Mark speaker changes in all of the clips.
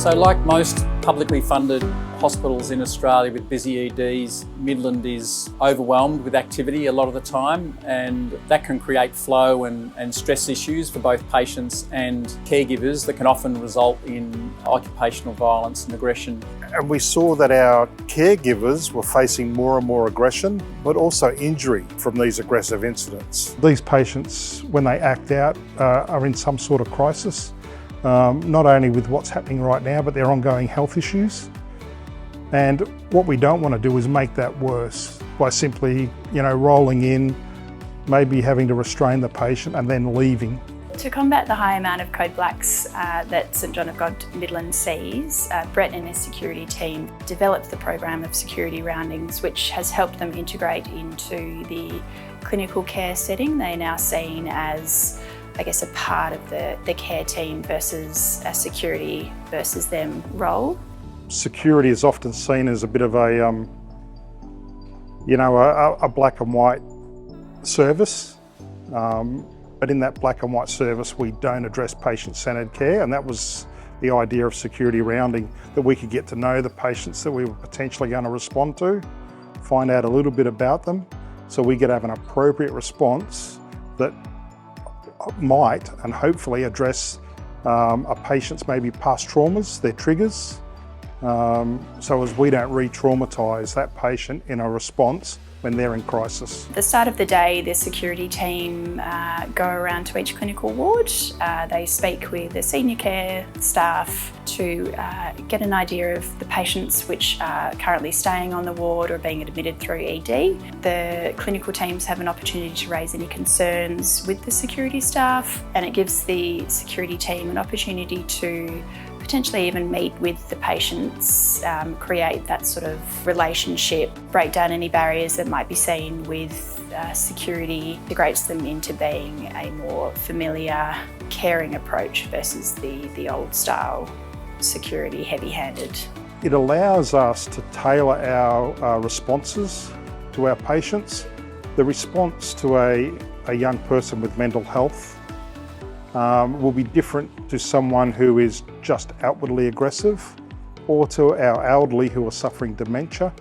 Speaker 1: So like most publicly funded hospitals in Australia with busy EDs, Midland is overwhelmed with activity a lot of the time, and that can create flow and stress issues for both patients and caregivers that can often result in occupational violence and aggression.
Speaker 2: And we saw that our caregivers were facing more and more aggression, but also injury from these aggressive incidents.
Speaker 3: These patients, when they act out, are in some sort of crisis, not only with what's happening right now, but their ongoing health issues. And what we don't want to do is make that worse by simply, rolling in, maybe having to restrain the patient and then leaving.
Speaker 4: To combat the high amount of code blacks that St John of God Midland sees, Brett and his security team developed the program of security roundings, which has helped them integrate into the clinical care setting. They're now seen as, I guess, a part of the care team versus a security versus them role.
Speaker 3: Security is often seen as a bit of a black and white service. But in that black and white service, we don't address patient-centred care, and that was the idea of security rounding, that we could get to know the patients that we were potentially going to respond to, find out a little bit about them, so we could have an appropriate response that might and hopefully address a patient's maybe past traumas, their triggers, so as we don't re-traumatise that patient in a response when they're in crisis.
Speaker 4: At the start of the day, the security team go around to each clinical ward. They speak with the senior care staff to get an idea of the patients which are currently staying on the ward or being admitted through ED. The clinical teams have an opportunity to raise any concerns with the security staff, and it gives the security team an opportunity to potentially even meet with the patients, create that sort of relationship, break down any barriers that might be seen with security, integrates them into being a more familiar, caring approach versus the old style security, heavy-handed.
Speaker 3: It allows us to tailor our responses to our patients. The response to a young person with mental health will be different to someone who is just outwardly aggressive, or to our elderly who are suffering dementia,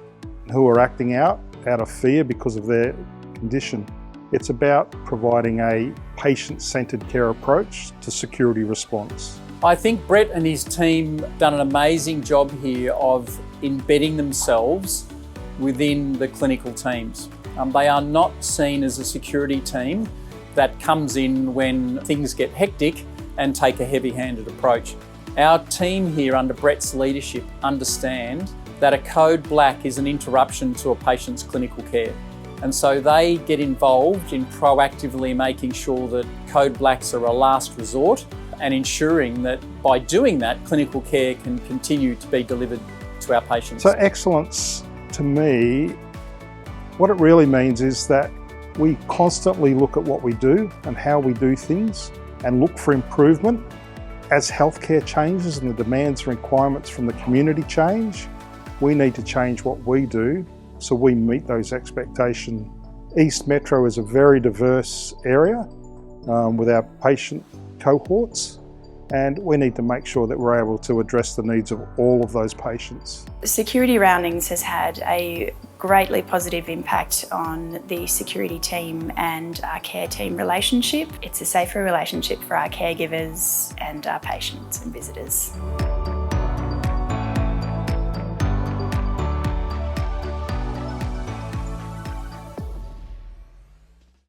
Speaker 3: who are acting out of fear because of their condition. It's about providing a patient-centred care approach to security response.
Speaker 1: I think Brett and his team done an amazing job here of embedding themselves within the clinical teams. They are not seen as a security team that comes in when things get hectic and take a heavy-handed approach. Our team here under Brett's leadership understand that a code black is an interruption to a patient's clinical care. And so they get involved in proactively making sure that code blacks are a last resort and ensuring that by doing that, clinical care can continue to be delivered to our patients.
Speaker 3: So excellence, to me, what it really means is that we constantly look at what we do and how we do things and look for improvement. As healthcare changes and the demands and requirements from the community change, we need to change what we do so we meet those expectations. East Metro is a very diverse area with our patient cohorts, and we need to make sure that we're able to address the needs of all of those patients.
Speaker 4: Security roundings has had a greatly positive impact on the security team and our care team relationship. It's a safer relationship for our caregivers and our patients and visitors.